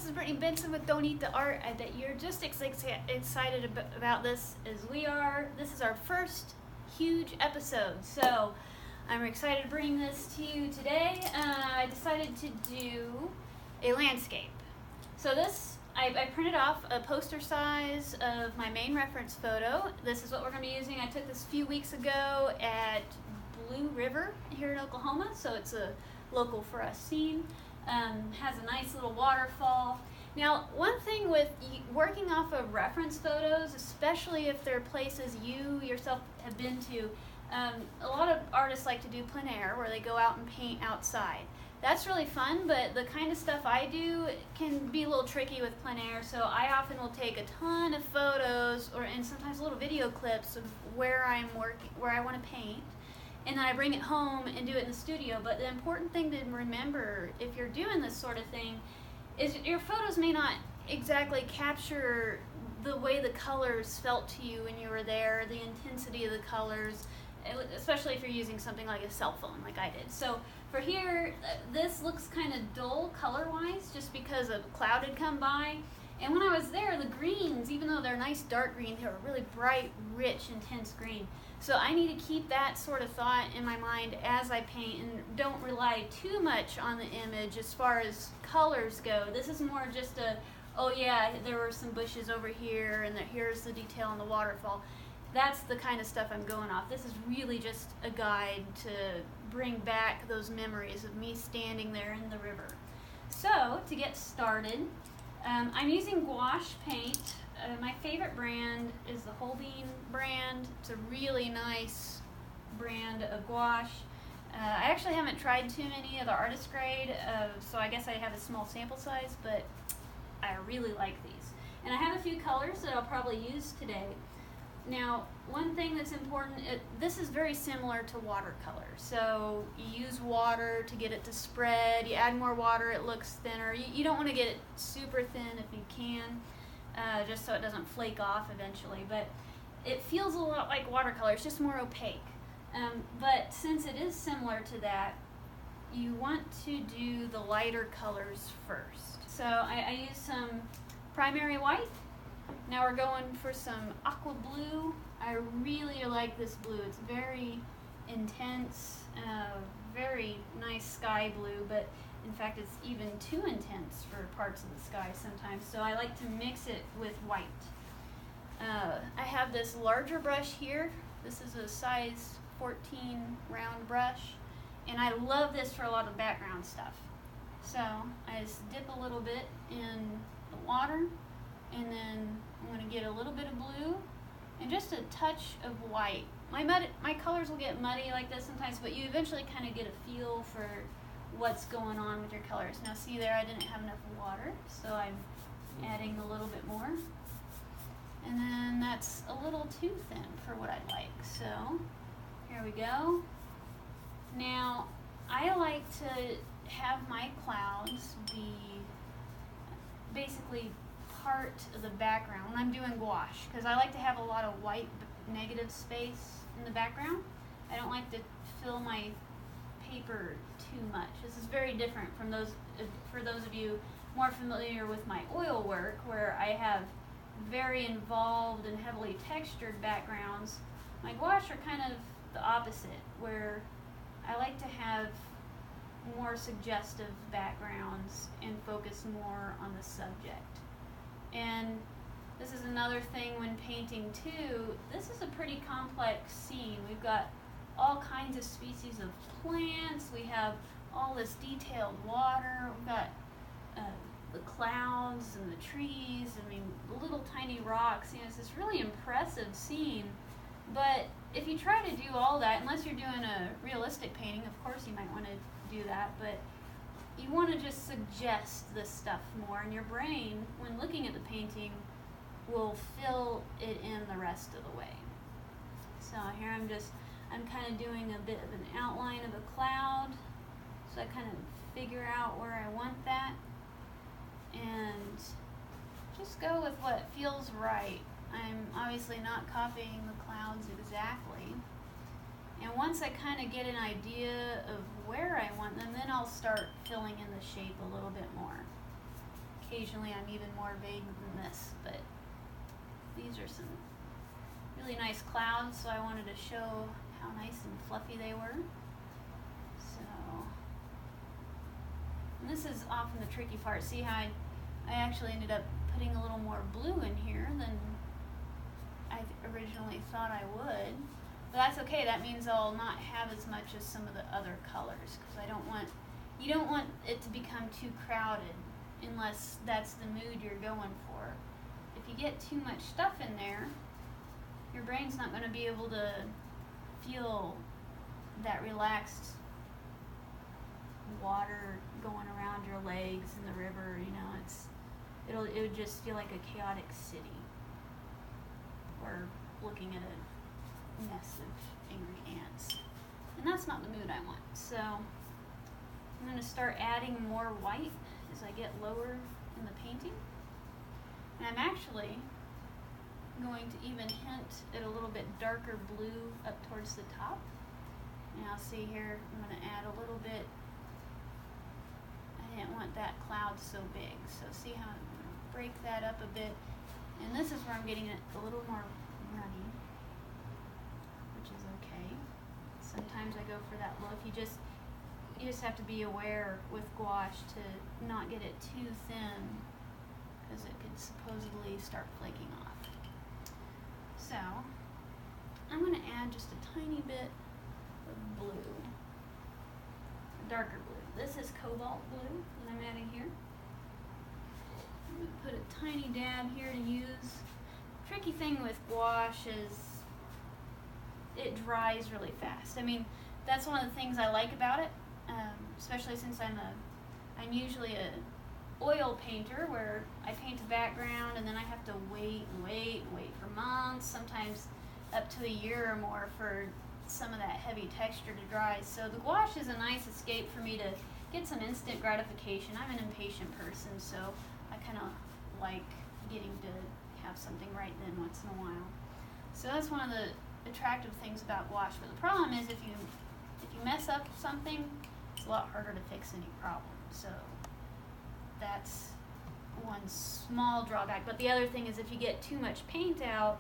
is Brittany Benson with Don't Eat the Art. I bet you're just excited about this as we are. This is our first huge episode, so I'm excited to bring this to you today. I decided to do a landscape. So this, I printed off a poster size of my main reference photo. This is what we're going to be using. I took this a few weeks ago at Blue River here in Oklahoma, so it's a local for us scene. Has a nice little waterfall. Now, one thing with working off of reference photos, especially if they're places you yourself have been to, a lot of artists like to do plein air, where they go out and paint outside. That's really fun, but the kind of stuff I do can be a little tricky with plein air, so I often will take a ton of photos and sometimes little video clips of where I'm working, where I want to paint, and then I bring it home and do it in the studio. But the important thing to remember if you're doing this sort of thing is your photos may not exactly capture the way the colors felt to you when you were there, the intensity of the colors, especially if you're using something like a cell phone like I did. So for here, this looks kind of dull color-wise just because a cloud had come by. And when I was there, the greens, even though they're nice dark green, they were really bright, rich, intense green. So I need to keep that sort of thought in my mind as I paint and don't rely too much on the image as far as colors go. This is more just oh yeah, there were some bushes over here and here's the detail on the waterfall. That's the kind of stuff I'm going off. This is really just a guide to bring back those memories of me standing there in the river. So to get started, I'm using gouache paint. My favorite brand is the Holbein brand. It's a really nice brand of gouache. I actually haven't tried too many of the artist grade, so I guess I have a small sample size, but I really like these. And I have a few colors that I'll probably use today. Now, one thing that's important, this is very similar to watercolor. So you use water to get it to spread. You add more water, it looks thinner. You don't want to get it super thin if you can, just so it doesn't flake off eventually. But it feels a lot like watercolor. It's just more opaque. But since it is similar to that, you want to do the lighter colors first. So I use some primary white. Now we're going for some aqua blue. I really like this blue. It's very intense, very nice sky blue, but in fact it's even too intense for parts of the sky sometimes, so I like to mix it with white. I have this larger brush here. This is a size 14 round brush, and I love this for a lot of background stuff. So I just dip a little bit in the water, and then I'm going to get a little bit of blue and just a touch of white. My colors will get muddy like this sometimes, but you eventually kind of get a feel for what's going on with your colors. Now see there, I didn't have enough water, so I'm adding a little bit more. And then that's a little too thin for what I like, so here we go. Now, I like to have my clouds be basically part of the background when I'm doing gouache, because I like to have a lot of white negative space in the background. I don't like to fill my paper too much. This is very different from for those of you more familiar with my oil work, where I have very involved and heavily textured backgrounds. My gouache are kind of the opposite, where I like to have more suggestive backgrounds and focus more on the subject. And this is another thing when painting too. This is a pretty complex scene. We've got all kinds of species of plants. We have all this detailed water. We've got the clouds and the trees. I mean, little tiny rocks. You know, it's this really impressive scene. But if you try to do all that, unless you're doing a realistic painting, of course you might want to do that, but you want to just suggest this stuff more, and your brain, when looking at the painting, will fill it in the rest of the way. So here I'm kind of doing a bit of an outline of a cloud, so I kind of figure out where I want that, and just go with what feels right. I'm obviously not copying the clouds exactly. And once I kind of get an idea of where I want them, then I'll start filling in the shape a little bit more. occasionally I'm even more vague than this, but these are some really nice clouds, so I wanted to show how nice and fluffy they were. So, and this is often the tricky part. See how I actually ended up putting a little more blue in here than I originally thought I would. But that's okay, that means I'll not have as much as some of the other colors, because you don't want it to become too crowded unless that's the mood you're going for. If you get too much stuff in there, your brain's not going to be able to feel that relaxed water going around your legs in the river. You know, it would just feel like a chaotic city, or looking at a mess of angry ants, and that's not the mood I want. So I'm going to start adding more white as I get lower in the painting, and I'm actually going to even hint at a little bit darker blue up towards the top. And I'll see here, I'm going to add a little bit. I didn't want that cloud so big, so see how I'm going to break that up a bit. And this is where I'm getting it a little more runny, which is okay. Sometimes I go for that look. You just have to be aware with gouache to not get it too thin, because it could supposedly start flaking off. So I'm going to add just a tiny bit of blue, darker blue. This is cobalt blue that I'm adding here. I'm going to put a tiny dab here to use. Tricky thing with gouache is it dries really fast. I mean, that's one of the things I like about it, especially since I'm usually a oil painter, where I paint a background and then I have to wait for months, sometimes up to a year or more for some of that heavy texture to dry. So the gouache is a nice escape for me to get some instant gratification. I'm an impatient person, so I kind of like getting to have something right then once in a while. So that's one of the attractive things about gouache. But the problem is if you mess up something, it's a lot harder to fix any problem. So that's one small drawback. But the other thing is if you get too much paint out,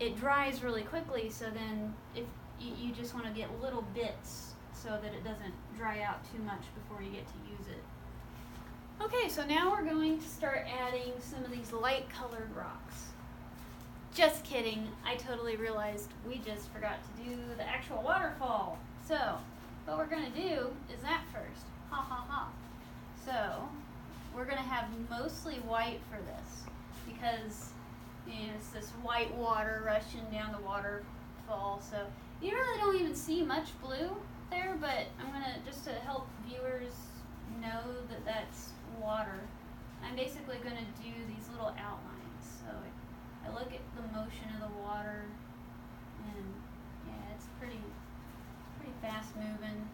it dries really quickly, so then if you just want to get little bits so that it doesn't dry out too much before you get to use it. Okay, so now we're going to start adding some of these light colored rocks. Just kidding, I totally realized we just forgot to do the actual waterfall. So what we're going to do is that first. Ha ha ha. So we're going to have mostly white for this, because it's this white water rushing down the waterfall. So you really don't even see much blue there, but I'm going to, just to help viewers know that that's water, I'm basically going to do these little outlines. So I look at the motion of the water, and yeah, it's pretty fast moving.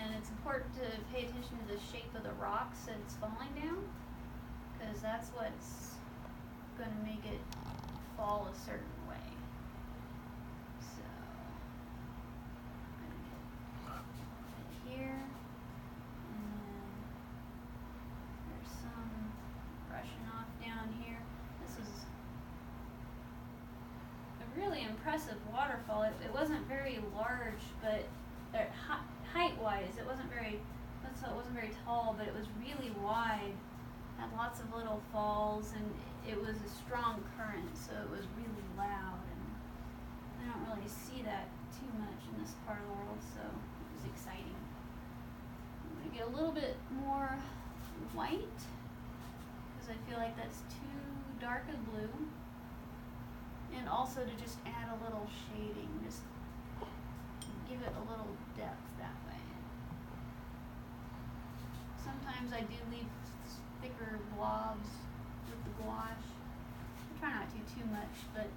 And it's important to pay attention to the shape of the rocks that it's falling down, because that's what's going to make it fall a certain way. So I'm going to get it here, and then there's some brushing off down here. This is a really impressive waterfall. It wasn't very large, but height-wise, it wasn't very tall, but it was really wide. Had lots of little falls, and it was a strong current, so it was really loud. And I don't really see that too much in this part of the world, so it was exciting. I'm going to get a little bit more white, because I feel like that's too dark a blue, and also to just add a little shading, just give it a little depth that way. Sometimes I do leave thicker blobs with the gouache. I try not to too much, but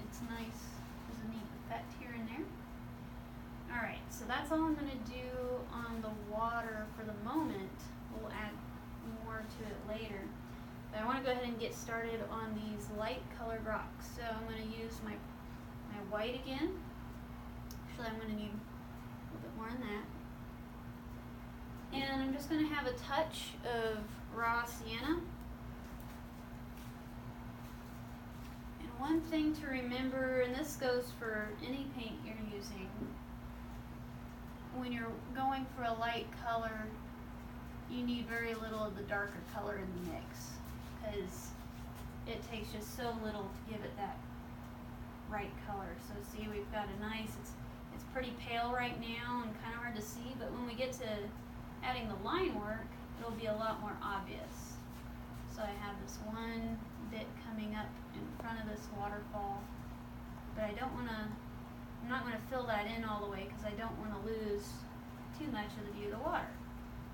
it's nice. There's a neat effect here and there. Alright, so that's all I'm going to do on the water for the moment. We'll add more to it later. But I want to go ahead and get started on these light colored rocks. So I'm going to use my white again. Actually, I'm going to need a little bit more than that. And I'm just going to have a touch of raw sienna. And one thing to remember, and this goes for any paint you're using, when you're going for a light color, you need very little of the darker color in the mix, because it takes just so little to give it that right color. So see, we've got a nice, it's pretty pale right now and kind of hard to see, but when we get to adding the line work, it'll be a lot more obvious. So I have this one bit coming up in front of this waterfall, but I'm not going to fill that in all the way because I don't want to lose too much of the view of the water.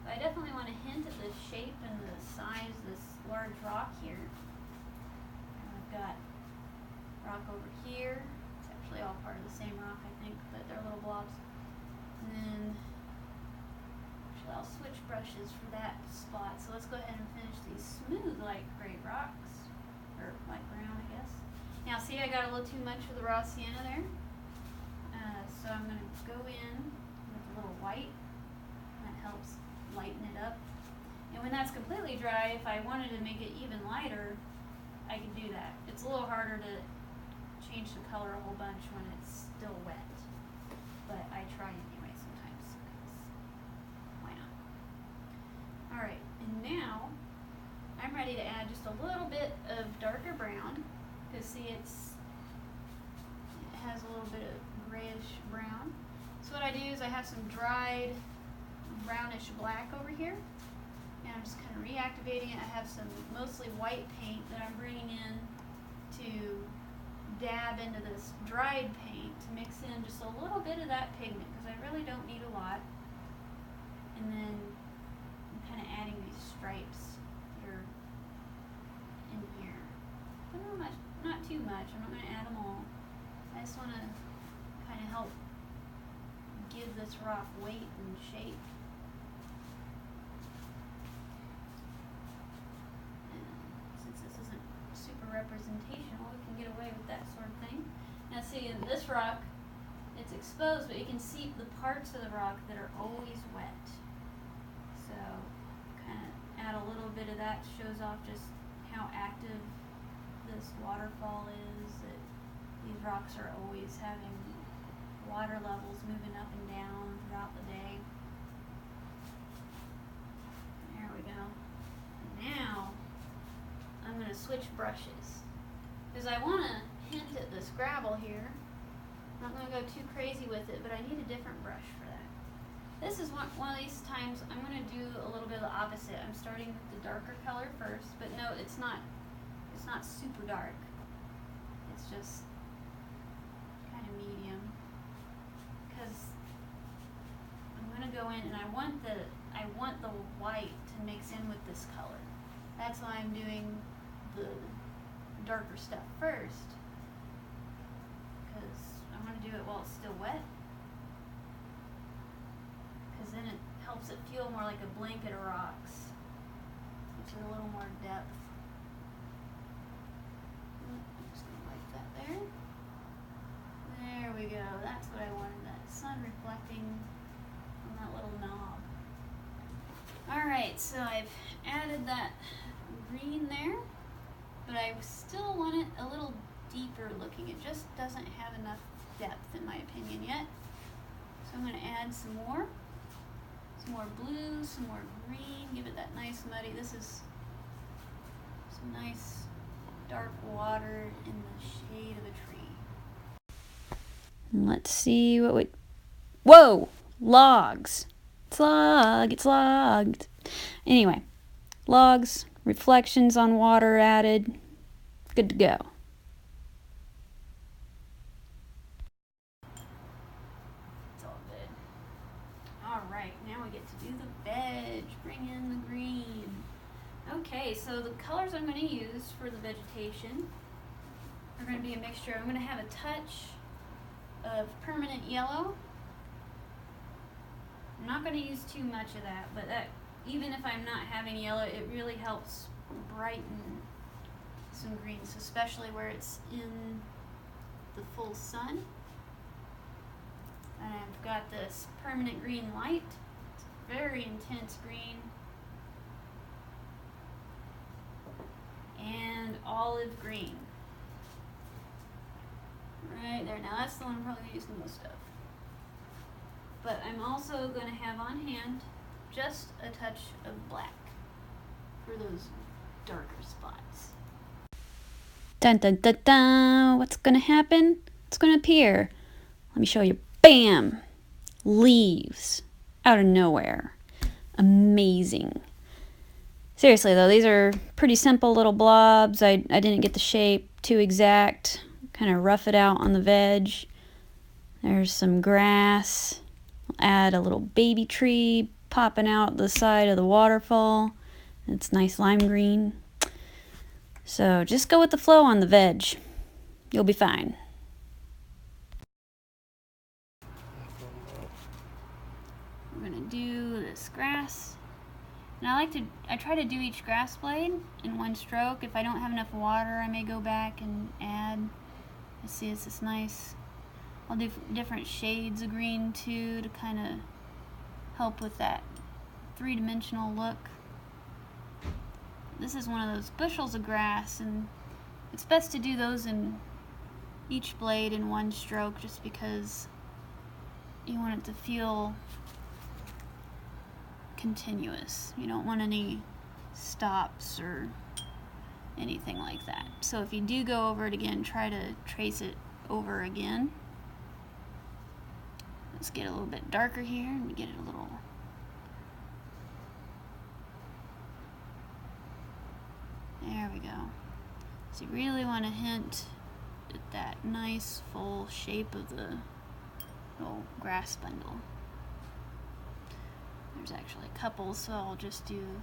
But I definitely want to hint at the shape and the size of this large rock here. And I've got rock over here. It's actually all part of the same rock, I think, but they're little blobs. And then actually I'll switch brushes for that spot. So let's go ahead and finish these smooth light gray rocks, or light brown, I guess. Now see, I got a little too much of the raw sienna there. So I'm going to go in with a little white. That helps lighten it up. And when that's completely dry, if I wanted to make it even lighter, I can do that. It's a little harder to change the color a whole bunch when it's still wet. But I try anyway sometimes, because why not? Alright, and now I'm ready to add just a little bit of darker brown, because see, it has a little bit of grayish brown. So what I do is I have some dried brownish black over here, and I'm just kind of reactivating it. I have some mostly white paint that I'm bringing in to dab into this dried paint to mix in just a little bit of that pigment, because I really don't need a lot. And then I'm kind of adding these stripes here in here. But not too much. I'm not going to add them all. I just want to kind of help give this rock weight and shape. And since this isn't super representational, we can get away with that sort of thing. Now see, in this rock, it's exposed, but you can see the parts of the rock that are always wet. So kind of add a little bit of that, shows off just how active this waterfall is, that these rocks are always having water levels moving up and down throughout the day. There we go. Now I'm going to switch brushes, because I want to hint at this gravel here. I'm not going to go too crazy with it, but I need a different brush for that. This is one of these times I'm going to do a little bit of the opposite. I'm starting with the darker color first, but no, it's not super dark. It's just kind of medium, because I'm going to go in and I want the white to mix in with this color. That's why I'm doing the darker stuff first, because I want to do it while it's still wet, because then it helps it feel more like a blanket of rocks, which is a little more depth. I'm just going to wipe that there. There we go. That's what I wanted, that sun reflecting on that little knob. Alright, so I've added that green there, but I still want it a little deeper looking. It just doesn't have enough depth, in my opinion, yet. So I'm going to add some more blue, some more green, give it that nice muddy. This is some nice dark water in the shade of a tree. Let's see what we... Whoa! Logs! It's logged. Anyway, logs, reflections on water added. Good to go. It's all good. Alright, now we get to do the veg. Bring in the green. Okay, so the colors I'm going to use for the vegetation are going to be a mixture. I'm going to have a touch of permanent yellow. I'm not going to use too much of that, but that, even if I'm not having yellow, it really helps brighten some greens, especially where it's in the full sun. And I've got this permanent green light. It's very intense green. and olive green. Right there. Now that's the one I'm probably going to use the most of. But I'm also going to have on hand just a touch of black for those darker spots. Dun dun dun dun! What's going to happen? It's going to appear. Let me show you. Bam! Leaves. Out of nowhere. Amazing. Seriously though, these are pretty simple little blobs. I didn't get the shape too exact. Kind of rough it out on the veg. There's some grass. I'll add a little baby tree popping out the side of the waterfall. It's nice lime green. So just go with the flow on the veg. You'll be fine. We're gonna do this grass. And I try to do each grass blade in one stroke. If I don't have enough water, I may go back and add. You see, it's this nice, I'll do different shades of green too to kind of help with that three-dimensional look. This is one of those bushels of grass, and it's best to do those in each blade in one stroke just because you want it to feel continuous. You don't want any stops or anything like that. So if you do go over it again, try to trace it over again. Let's get a little bit darker here and get it a little. There we go. So you really want to hint at that nice full shape of the little grass bundle. There's actually a couple, so I'll just do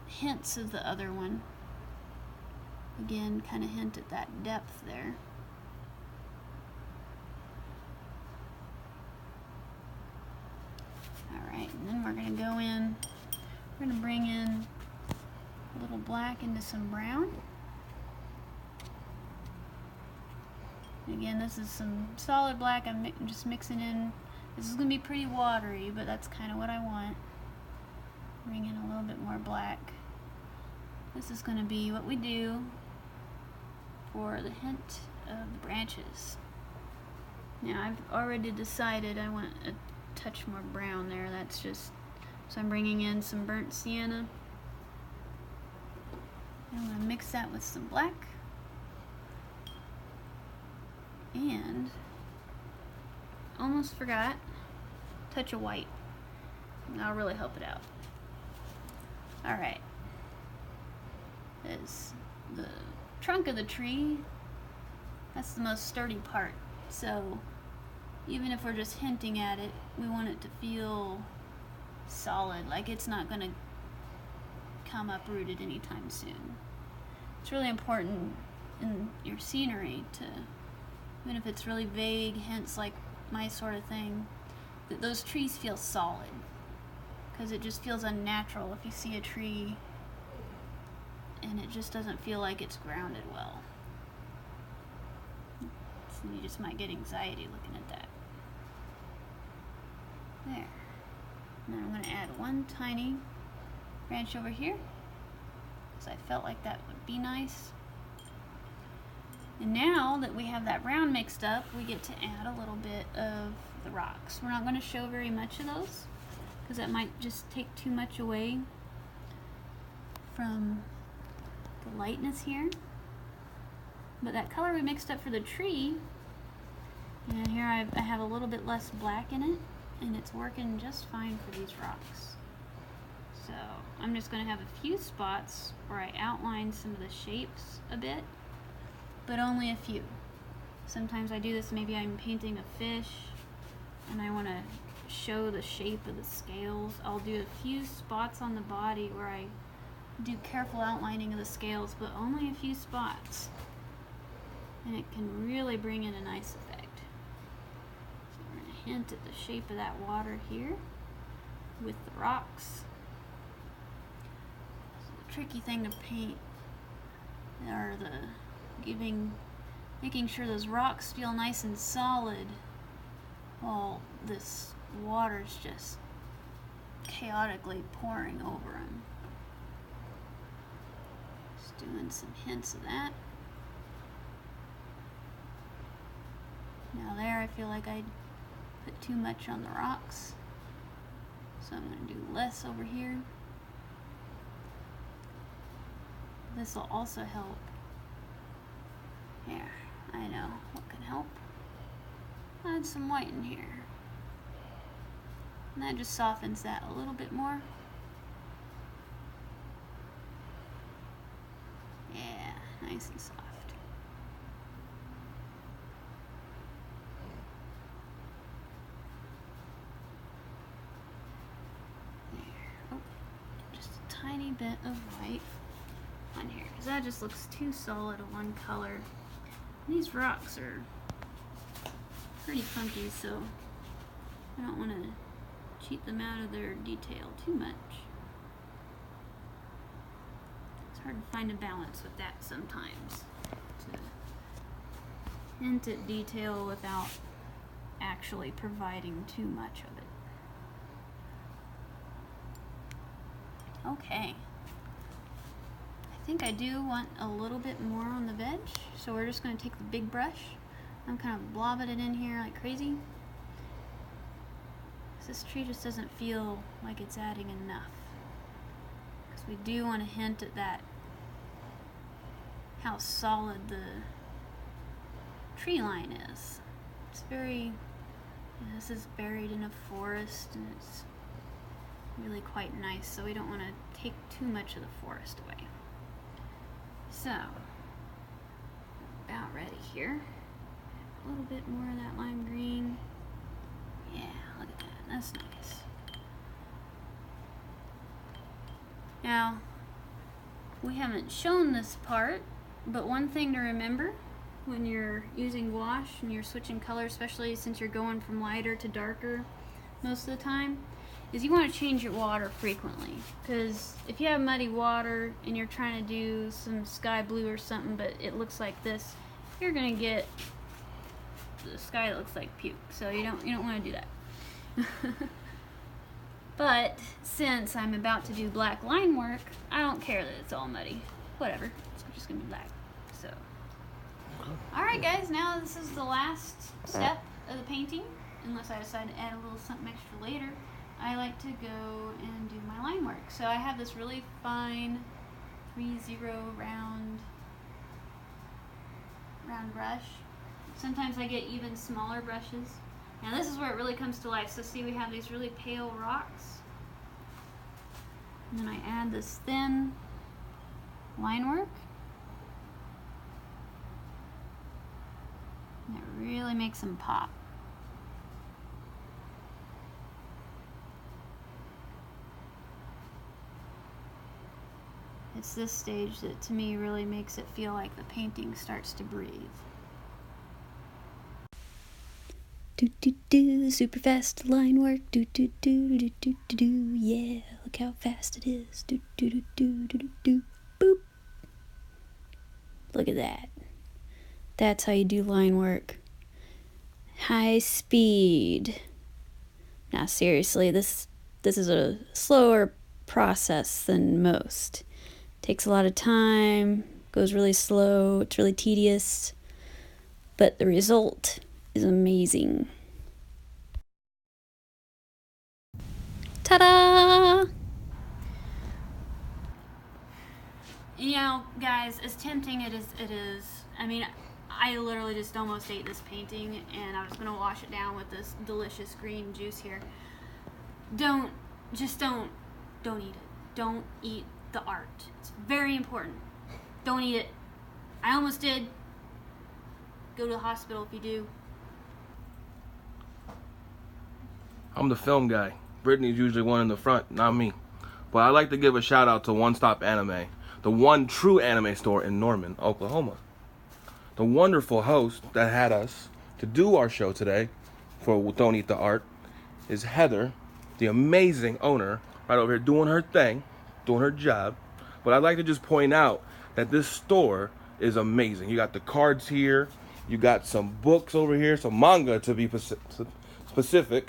hints of the other one. Again, kind of hint at that depth there. Alright, and then we're going to go in, we're going to bring in a little black into some brown. Again, this is some solid black I'm just mixing in. This is going to be pretty watery, but that's kind of what I want. Bring in a little bit more black. This is going to be what we do for the hint of the branches. Now I've already decided I want a touch more brown there. That's just, so I'm bringing in some burnt sienna. I'm going to mix that with some black. And almost forgot, touch of white. That'll really help it out. Alright. Is the trunk of the tree. That's the most sturdy part. So even if we're just hinting at it, we want it to feel solid, like it's not going to come uprooted anytime soon. It's really important in your scenery to, even if it's really vague hints like my sort of thing, that those trees feel solid, because it just feels unnatural if you see a tree and it just doesn't feel like it's grounded well. So you just might get anxiety looking at that. There. Now I'm going to add one tiny branch over here, because I felt like that would be nice. And now that we have that brown mixed up, we get to add a little bit of the rocks. We're not going to show very much of those, because that might just take too much away from the lightness here. But that color we mixed up for the tree, and here I have a little bit less black in it, and it's working just fine for these rocks. So I'm just going to have a few spots where I outline some of the shapes a bit, but only a few. Sometimes I do this, maybe I'm painting a fish and I want to show the shape of the scales. I'll do a few spots on the body where I do careful outlining of the scales, but only a few spots. And it can really bring in a nice effect. So we're going to hint at the shape of that water here with the rocks. So the tricky thing to paint are making sure those rocks feel nice and solid while this water's just chaotically pouring over them. Just doing some hints of that. Now there, I feel like I put too much on the rocks, so I'm going to do less over here. This will also help. Here, I know what can help. Add some white in here. And that just softens that a little bit more. Yeah, nice and soft. There. Oh, just a tiny bit of white on here, because that just looks too solid of one color. These rocks are pretty funky, so I don't want to cheat them out of their detail too much. It's hard to find a balance with that sometimes, to hint at detail without actually providing too much of it. Okay. I think I do want a little bit more on the veg, so we're just going to take the big brush. I'm kind of blobbing it in here like crazy. This tree just doesn't feel like it's adding enough. Because we do want to hint at that, how solid the tree line is. It's very, this is buried in a forest and it's really quite nice, so we don't want to take too much of the forest away. So, about ready here. A little bit more of that lime green. Yeah, look at that. That's nice. Now, we haven't shown this part, but one thing to remember when you're using gouache and you're switching color, especially since you're going from lighter to darker most of the time, is you want to change your water frequently. Because if you have muddy water and you're trying to do some sky blue or something, but it looks like this, you're going to get the sky that looks like puke. So you don't want to do that. But since I'm about to do black line work, I don't care that it's all muddy. Whatever, it's just gonna be black. So, alright guys, now this is the last step of the painting, unless I decide to add a little something extra later. I like to go and do my line work. So I have this really fine 3-0 round brush. Sometimes I get even smaller brushes. Now this is where it really comes to life. So see, we have these really pale rocks. And then I add this thin line work. And it really makes them pop. It's this stage that to me really makes it feel like the painting starts to breathe. Do do do, super fast line work. Do do do do do do do. Yeah, look how fast it is. Do do do do do do do. Boop. Look at that. That's how you do line work. High speed. Now seriously, this is a slower process than most. Takes a lot of time, goes really slow, it's really tedious, but the result is amazing. Ta-da! You know, guys, as tempting it is, I mean, I literally just almost ate this painting, and I was gonna wash it down with this delicious green juice here. Don't eat it. Don't eat the art. It's very important. Don't eat it. I almost did. Go to the hospital if you do. I'm the film guy. Brittany's usually one in the front, not me. But I'd like to give a shout out to One Stop Anime, the one true anime store in Norman, Oklahoma. The wonderful host that had us to do our show today for Don't Eat the Art is Heather, the amazing owner, right over here doing her thing, doing her job. But I'd like to just point out that this store is amazing. You got the cards here, you got some books over here, some manga to be specific.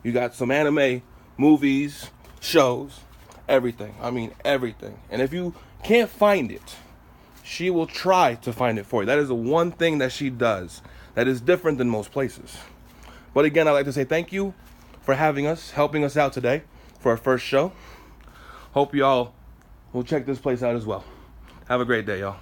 You got some anime, movies, shows, everything. I mean, everything. And if you can't find it, she will try to find it for you. That is the one thing that she does that is different than most places. But again, I'd like to say thank you for having us, helping us out today for our first show. Hope y'all will check this place out as well. Have a great day, y'all.